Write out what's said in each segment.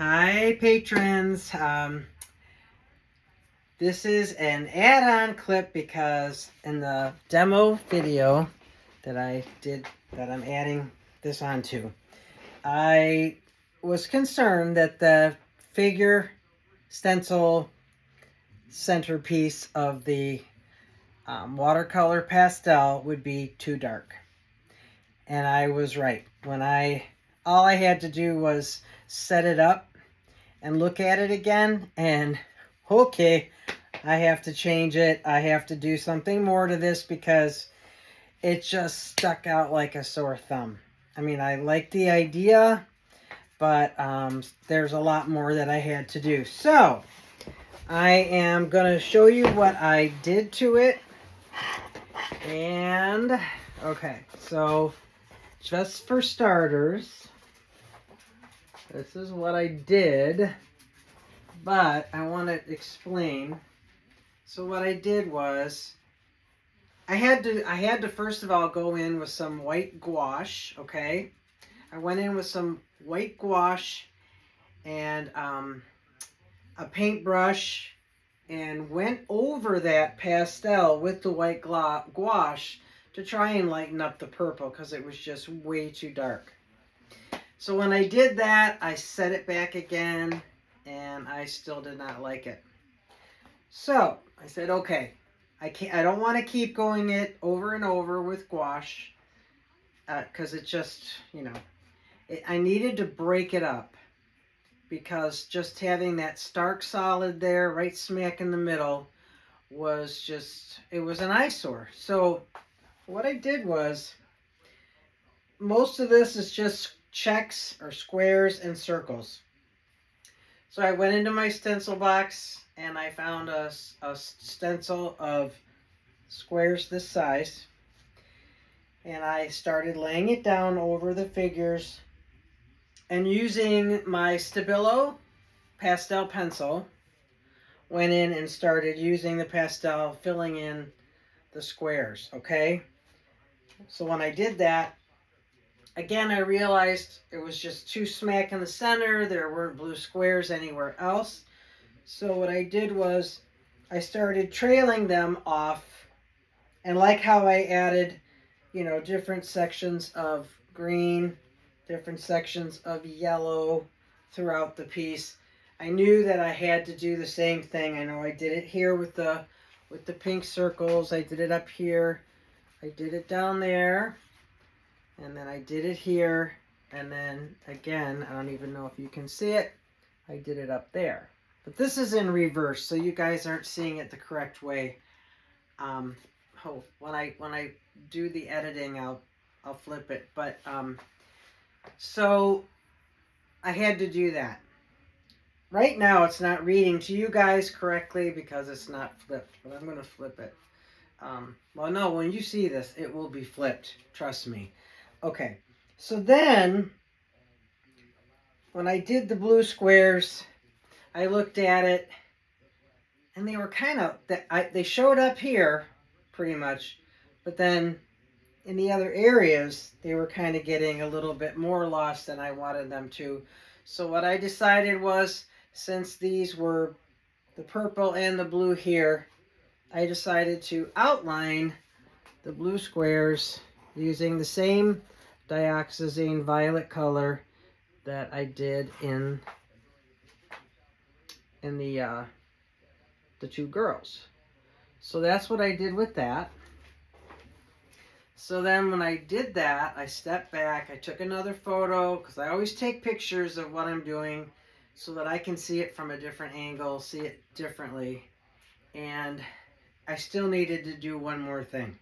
Hi, patrons. This is an add-on clip because in the demo video that I did, that I'm adding this onto, I was concerned that the figure stencil centerpiece of the watercolor pastel would be too dark. And I was right. All I had to do was set it up and look at it again, and okay, I have to change it. I have to do something more to this because it just stuck out like a sore thumb. I mean, I like the idea, but there's a lot more that I had to do. So I am going to show you what I did to it. And okay, so just for starters, this is what I did, but I want to explain. So what I did was I had to first of all go in with some white gouache, okay? I went in with some white gouache and a paintbrush and went over that pastel with the white gouache to try and lighten up the purple because it was just way too dark. So when I did that, I set it back again and I still did not like it. So I said, okay, I don't want to keep going it over and over with gouache because it just, I needed to break it up because just having that stark solid there right smack in the middle was just, it was an eyesore. So what I did was, most of this is just checks or squares and circles. So I went into my stencil box and I found a stencil of squares this size, and I started laying it down over the figures and using my Stabilo pastel pencil, went in and started using the pastel, filling in the squares, okay? So when I did that, again, I realized it was just too smack in the center. There weren't blue squares anywhere else. So what I did was I started trailing them off, and like how I added, different sections of green, different sections of yellow throughout the piece, I knew that I had to do the same thing. I know I did it here with the pink circles. I did it up here. I did it down there. And then I did it here. And then again, I don't even know if you can see it, I did it up there. But this is in reverse, so you guys aren't seeing it the correct way. When I do the editing, I'll flip it. But so I had to do that. Right now, it's not reading to you guys correctly because it's not flipped. But I'm going to flip it. Well, no, when you see this, it will be flipped. Trust me. Okay. So then, when I did the blue squares, I looked at it, and they were kind of, they showed up here, pretty much, but then in the other areas, they were kind of getting a little bit more lost than I wanted them to. So what I decided was, since these were the purple and the blue here, I decided to outline the blue squares using the same dioxazine violet color that I did in the two girls. So that's what I did with that. So then when I did that, I stepped back, I took another photo, because I always take pictures of what I'm doing so that I can see it from a different angle, see it differently. And I still needed to do one more thing.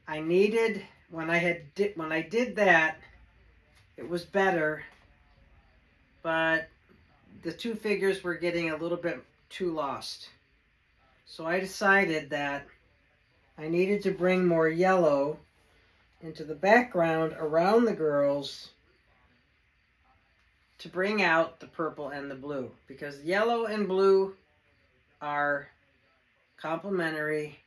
I needed, when I did that, it was better, but the two figures were getting a little bit too lost. So I decided that I needed to bring more yellow into the background around the girls to bring out the purple and the blue, because yellow and blue are complementary.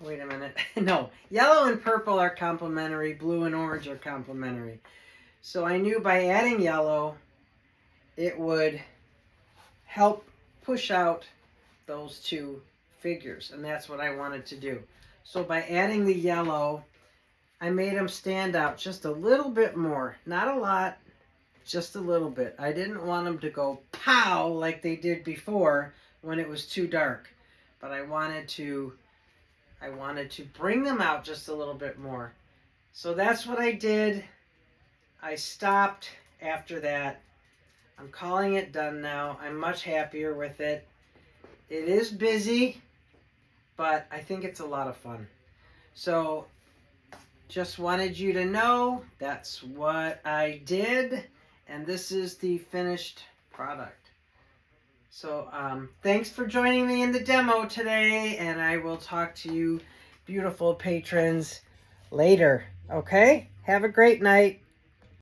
Wait a minute. No, yellow and purple are complementary, blue and orange are complementary. So I knew by adding yellow it would help push out those two figures, and that's what I wanted to do. So by adding the yellow, I made them stand out just a little bit more. Not a lot, just a little bit. I didn't want them to go pow like they did before when it was too dark, but I wanted to bring them out just a little bit more. So that's what I did. I stopped after that. I'm calling it done now. I'm much happier with it. It is busy, but I think it's a lot of fun. So just wanted you to know that's what I did, and this is the finished product. So thanks for joining me in the demo today, and I will talk to you beautiful patrons later. Okay? Have a great night.